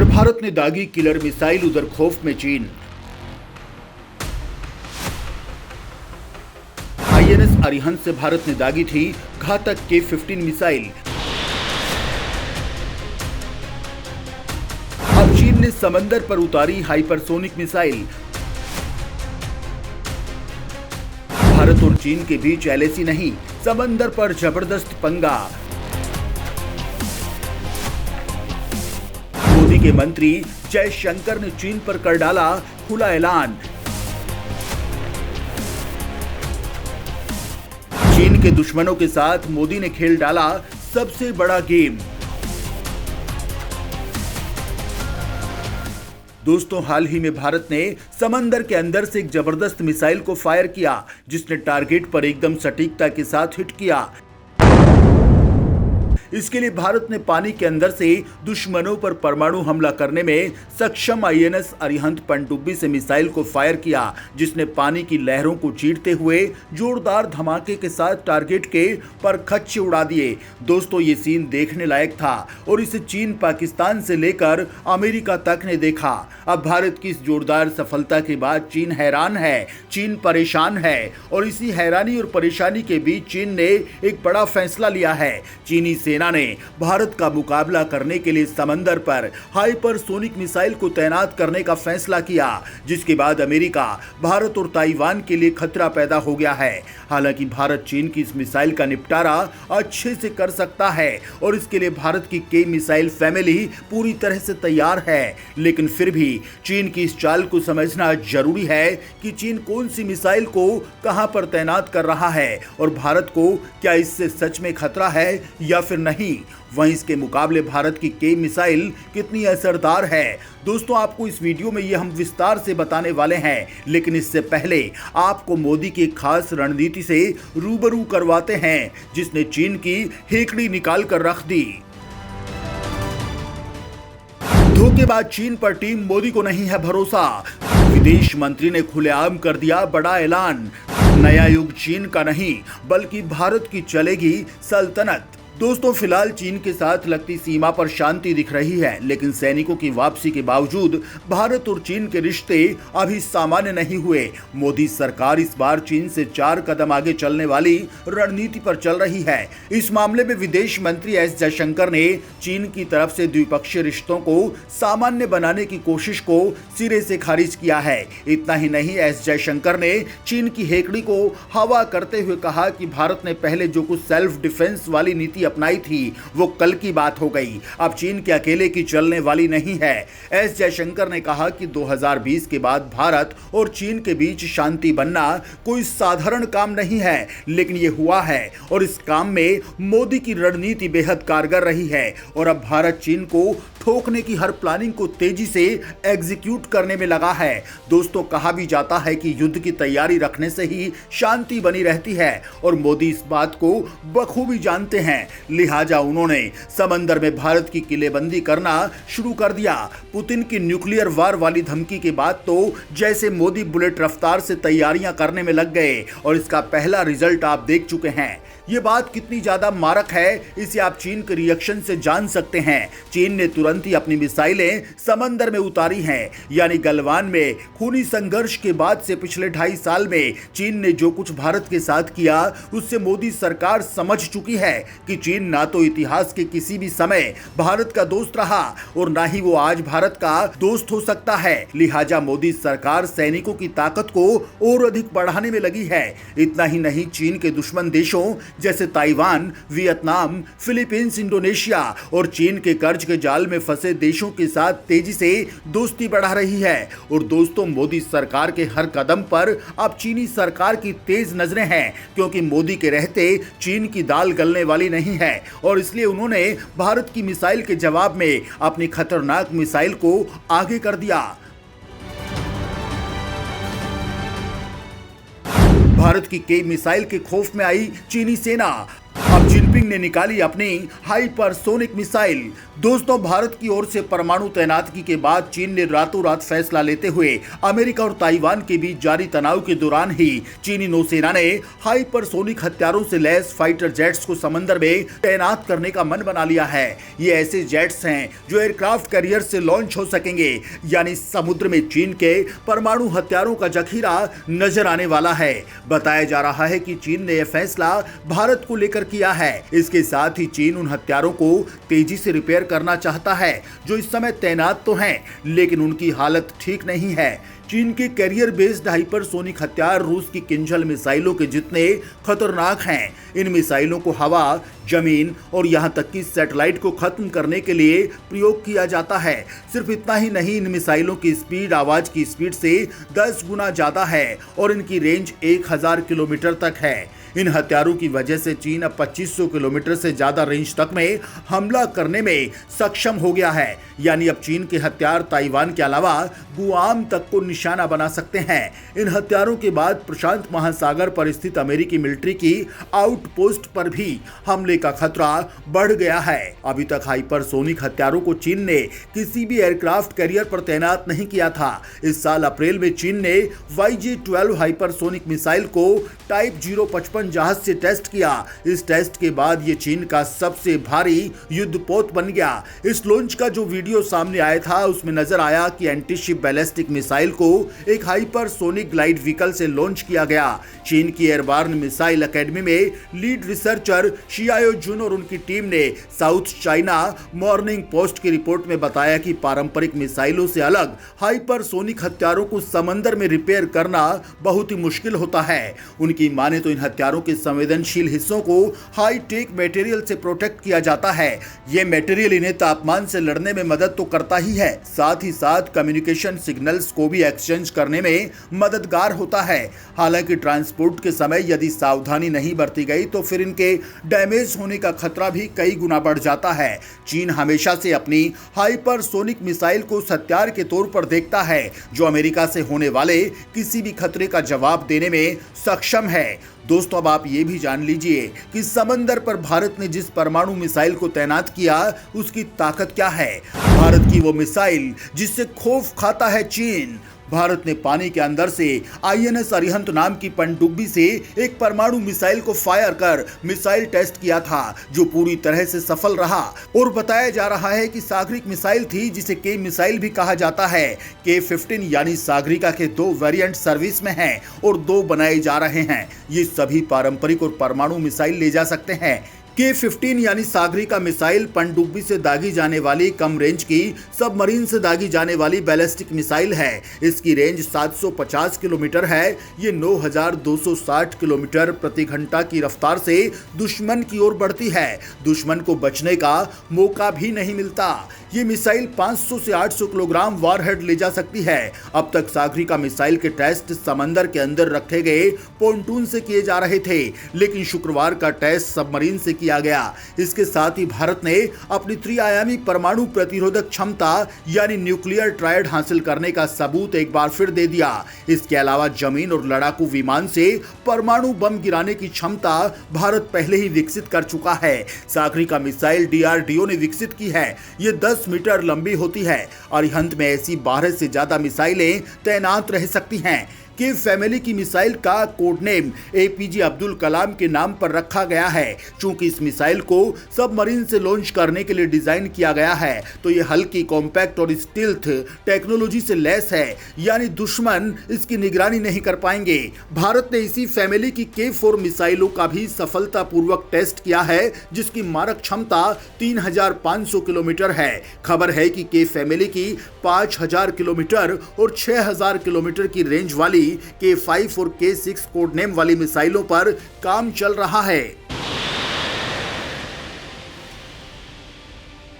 भारत ने दागी killer missile, उधर खौफ में चीन। आईएनएस अरिहंत से भारत ने दागी थी घातक K-15 मिसाइल। अब चीन ने समंदर पर उतारी हाइपरसोनिक मिसाइल। भारत और चीन के बीच एलएसी नहीं, समंदर पर जबरदस्त पंगा। मोदी के मंत्री जयशंकर ने चीन पर कर डाला खुला ऐलान। चीन के दुश्मनों के साथ मोदी ने खेल डाला सबसे बड़ा गेम। दोस्तों, हाल ही में भारत ने समंदर के अंदर से एक जबरदस्त मिसाइल को फायर किया, जिसने टारगेट पर एकदम सटीकता के साथ हिट किया। इसके लिए भारत ने पानी के अंदर से दुश्मनों पर परमाणु हमला करने में सक्षम आईएनएस अरिहंत पनडुब्बी से मिसाइल को फायर किया, जिसने पानी की लहरों को चीरते हुए जोरदार धमाके के साथ टारगेट के परखच्चे उड़ा दिए। दोस्तों, ये सीन देखने लायक था और इसे चीन, पाकिस्तान से लेकर अमेरिका तक ने देखा। अब भारत की इस जोरदार सफलता के बाद चीन हैरान है, चीन परेशान है और इसी हैरानी और परेशानी के बीच चीन ने एक बड़ा फैसला लिया है। चीनी सेना ने भारत का मुकाबला करने के लिए समंदर पर हाइपरसोनिक मिसाइल को तैनात करने का फैसला किया, जिसके बाद अमेरिका, भारत और ताइवान के लिए खतरा पैदा हो गया है। हालांकि भारत चीन की इस मिसाइल का निपटारा अच्छे से कर सकता है और इसके लिए भारत की के मिसाइल फैमिली पूरी तरह से तैयार है, लेकिन फिर भी चीन की इस चाल को समझना जरूरी है कि चीन कौन सी मिसाइल को कहां पर तैनात कर रहा है और भारत को क्या इससे सच में खतरा है या फिर नहीं। वहीं इसके मुकाबले भारत की के मिसाइल कितनी असरदार है, दोस्तों आपको इस वीडियो में ये हम विस्तार से बताने वाले हैं। लेकिन इससे पहले आपको मोदी की एक खास रणनीति से रूबरू करवाते हैं, जिसने चीन की हेकड़ी निकाल कर रख दी। धोखेबाज चीन पर टीम मोदी को नहीं है भरोसा। विदेश मंत्री ने खुलेआम कर दिया बड़ा ऐलान। नया युग चीन का नहीं बल्कि भारत की चलेगी सल्तनत। दोस्तों, फिलहाल चीन के साथ लगती सीमा पर शांति दिख रही है, लेकिन सैनिकों की वापसी के बावजूद भारत और चीन के रिश्ते अभी सामान्य नहीं हुए। मोदी सरकार इस बार चीन से 4 कदम आगे चलने वाली रणनीति पर चल रही है। इस मामले में विदेश मंत्री एस जयशंकर ने चीन की तरफ से द्विपक्षीय रिश्तों को सामान्य बनाने की कोशिश को सिरे से खारिज किया है। इतना ही नहीं, एस जयशंकर ने चीन की हेकड़ी को हवा करते हुए कहा कि भारत ने पहले जो कुछ सेल्फ डिफेंस वाली नीति अपनाई थी वो कल की बात हो गई, अब चीन के अकेले की चलने वाली नहीं है। एस जयशंकर ने कहा कि 2020 के बाद भारत और चीन के बीच शांति बनना कोई साधारण काम नहीं है, लेकिन ये हुआ है और इस काम में मोदी की रणनीति बेहद कारगर रही है और अब भारत चीन को ठोकने की हर प्लानिंग को तेजी से एग्जीक्यूट करने में लगा है। दोस्तों, कहा भी जाता है कि युद्ध की तैयारी रखने से ही शांति बनी रहती है और मोदी इस बात को बखूबी जानते हैं। लिहाजा उन्होंने समंदर में भारत की किलेबंदी करना शुरू कर दिया। पुतिन की न्यूक्लियर वार वाली धमकी के बाद तो जैसे मोदी बुलेट रफ्तार से तैयारियां करने में लग गए और इसका पहला रिजल्ट आप देख चुके हैं। ये बात कितनी ज्यादा मारक है, इसे आप चीन के रिएक्शन से जान सकते हैं। चीन ने तुरंत ही अपनी मिसाइलें समंदर में उतारी हैं, यानी गलवान में खूनी संघर्ष के बाद से पिछले 2.5 साल में चीन ने जो कुछ भारत के साथ किया, उससे मोदी सरकार समझ चुकी है कि चीन ना तो इतिहास के किसी भी समय भारत का दोस्त रहा और ना ही वो आज भारत का दोस्त हो सकता है। लिहाजा मोदी सरकार सैनिकों की ताकत को और अधिक बढ़ाने में लगी है। इतना ही नहीं, चीन के दुश्मन देशों जैसे ताइवान, वियतनाम, फिलीपींस, इंडोनेशिया और चीन के कर्ज के जाल में फंसे देशों के साथ तेजी से दोस्ती बढ़ा रही है। और दोस्तों, मोदी सरकार के हर कदम पर अब चीनी सरकार की तेज नजरें हैं, क्योंकि मोदी के रहते चीन की दाल गलने वाली नहीं है और इसलिए उन्होंने भारत की मिसाइल के जवाब में अपनी खतरनाक मिसाइल को आगे कर दिया। भारत की के मिसाइल के खौफ में आई चीनी सेना। अब जिनपिंग ने निकाली अपनी हाइपरसोनिक मिसाइल। दोस्तों, भारत की ओर से परमाणु तैनाती के बाद चीन ने रातों रात फैसला लेते हुए अमेरिका और ताइवान के बीच जारी तनाव के दौरान ही चीनी नौसेना ने हाइपरसोनिक हथियारों से लैस फाइटर जेट्स को समंदर में तैनात करने का मन बना लिया है। ये ऐसे जेट्स हैं जो एयरक्राफ्ट कैरियर से लॉन्च हो सकेंगे, यानी समुद्र में चीन के परमाणु हथियारों का जखीरा नजर आने वाला है। बताया जा रहा है कि चीन ने यह फैसला भारत को लेकर किया है। इसके साथ ही चीन उन हथियारों को तेजी से रिपेयर करना चाहता है जो इस समय तैनात तो हैं, लेकिन उनकी हालत ठीक नहीं है। चीन के कैरियर बेस्ड हाइपरसोनिक हथियार रूस की किंजल मिसाइलों के जितने खतरनाक हैं। इन मिसाइलों को हवा, जमीन और यहां तक कि सैटेलाइट को खत्म करने के लिए प्रयोग किया जाता है। सिर्फ इतना ही नहीं, इन मिसाइलों की स्पीड आवाज की स्पीड से 10 गुना ज्यादा है और इनकी रेंज 1000 किलोमीटर तक है। इन हथियारों की वजह से चीन अब 2500 किलोमीटर से ज्यादा रेंज तक में हमला करने में सक्षम हो गया है। यानी अब चीन के हथियार ताइवान के अलावा गुआम तक को निशाना बना सकते हैं। इन हथियारों के बाद प्रशांत महासागर पर स्थित अमेरिकी मिलिट्री की आउटपोस्ट पर भी हमले का खतरा बढ़ गया है। अभी तक हाइपरसोनिक हथियारों को चीन ने किसी भी एयरक्राफ्ट कैरियर पर तैनात नहीं किया था। इस साल अप्रैल में चीन ने YJ-12 हाइपरसोनिक मिसाइल को टाइप 055 जहाज से टेस्ट किया। इस टेस्ट के बाद ये चीन का सबसे भारी युद्धपोत बन गया। इस लॉन्च का जो वीडियो सामने आया था उसमें नजर आया कि एंटी शिप बैलिस्टिक मिसाइल को एक हाइपरसोनिक ग्लाइड व्हीकल से लॉन्च किया गया। चीन की एयरबॉर्न मिसाइल एकेडमी में लीड रिसर्चर शियाओ जुन और उनकी टीम ने साउथ चाइना मॉर्निंग पोस्ट की रिपोर्ट में बताया कि पारंपरिक मिसाइलों से अलग हाइपरसोनिक हथियारों को समंदर में रिपेयर करना बहुत ही मुश्किल होता है। उनकी माने तो इन हथियारों के संवेदनशील हिस्सों को हाई टेक मटेरियल से प्रोटेक्ट किया जाता है। ये मटेरियल इन्हें तापमान से लड़ने में मदद तो करता ही है, साथ ही साथ कम्युनिकेशन सिग्नल्स को भी एक्सचेंज करने में मददगार होता है। हालांकि ट्रांसपोर्ट के समय यदि सावधानी नहीं बरती गई तो फिर इनके डैमेज होने का खतरा भी कई गुना बढ़ जाता है। चीन हमेशा से अपनी हाइपरसोनिक मिसाइल को हथियार के तौर पर देखता है जो अमेरिका से होने वाले किसी भी खतरे का जवाब देने में सक्षम है। दोस्तों, अब आप ये भी जान लीजिए कि समंदर पर भारत ने जिस परमाणु मिसाइल को तैनात किया उसकी ताकत क्या है। भारत की वो मिसाइल जिससे खौफ खाता है चीन। भारत ने पानी के अंदर से INS अरिहंत नाम की पनडुब्बी से एक परमाणु मिसाइल को फायर कर मिसाइल टेस्ट किया था जो पूरी तरह से सफल रहा और बताया जा रहा है कि सागरिक मिसाइल थी जिसे के मिसाइल भी कहा जाता है। K-15 यानी सागरिका के 2 वेरिएंट सर्विस में हैं और 2 बनाए जा रहे हैं। ये सभी पारंपरिक और परमाणु मिसाइल ले जा सकते हैं। K-15 यानी सागरिका मिसाइल पनडुब्बी से दागी जाने वाली कम रेंज की सबमरीन से दागी जाने वाली बैलिस्टिक मिसाइल है। इसकी रेंज 750 किलोमीटर है। ये 9260 किलोमीटर प्रति घंटा की रफ्तार से दुश्मन की ओर बढ़ती है। दुश्मन को बचने का मौका भी नहीं मिलता। ये मिसाइल 500 से 800 किलोग्राम वारहेड ले जा सकती है। अब तक सागरिका मिसाइल के टेस्ट समंदर के अंदर रखे गए पोंटून से किए जा रहे थे, लेकिन शुक्रवार का टेस्ट सबमरीन से किया गया। इसके साथ ही भारत ने अपनी त्रिआयामी परमाणु प्रतिरोधक क्षमता यानी न्यूक्लियर ट्रायड हासिल करने का सबूत एक बार फिर दे दिया। इसके अलावा जमीन और लड़ाकू विमान से परमाणु बम गिराने की क्षमता भारत पहले ही विकसित कर चुका है। सागरिका मिसाइल DRDO ने विकसित की है। ये 10 मीटर लंबी होती है। अरिहंत में ऐसी 12 से ज्यादा मिसाइलें तैनात रह सकती हैं। के फैमिली की मिसाइल का code name APJ Abdul Kalam के नाम पर रखा गया है। चूंकि इस मिसाइल को सबमरीन से लॉन्च करने के लिए डिजाइन किया गया है, तो ये हल्की, कॉम्पैक्ट और स्टील्थ टेक्नोलॉजी से लैस है, यानी दुश्मन इसकी निगरानी नहीं कर पाएंगे। भारत ने इसी फैमिली की K-4 मिसाइलों का भी सफलतापूर्वक टेस्ट किया है, जिसकी मारक क्षमता 3500 किलोमीटर है। खबर है कि के फैमिली की 5000 किलोमीटर और 6000 किलोमीटर की रेंज वाली K-5 और K-6 कोड नेम वाली मिसाइलों पर काम चल रहा है।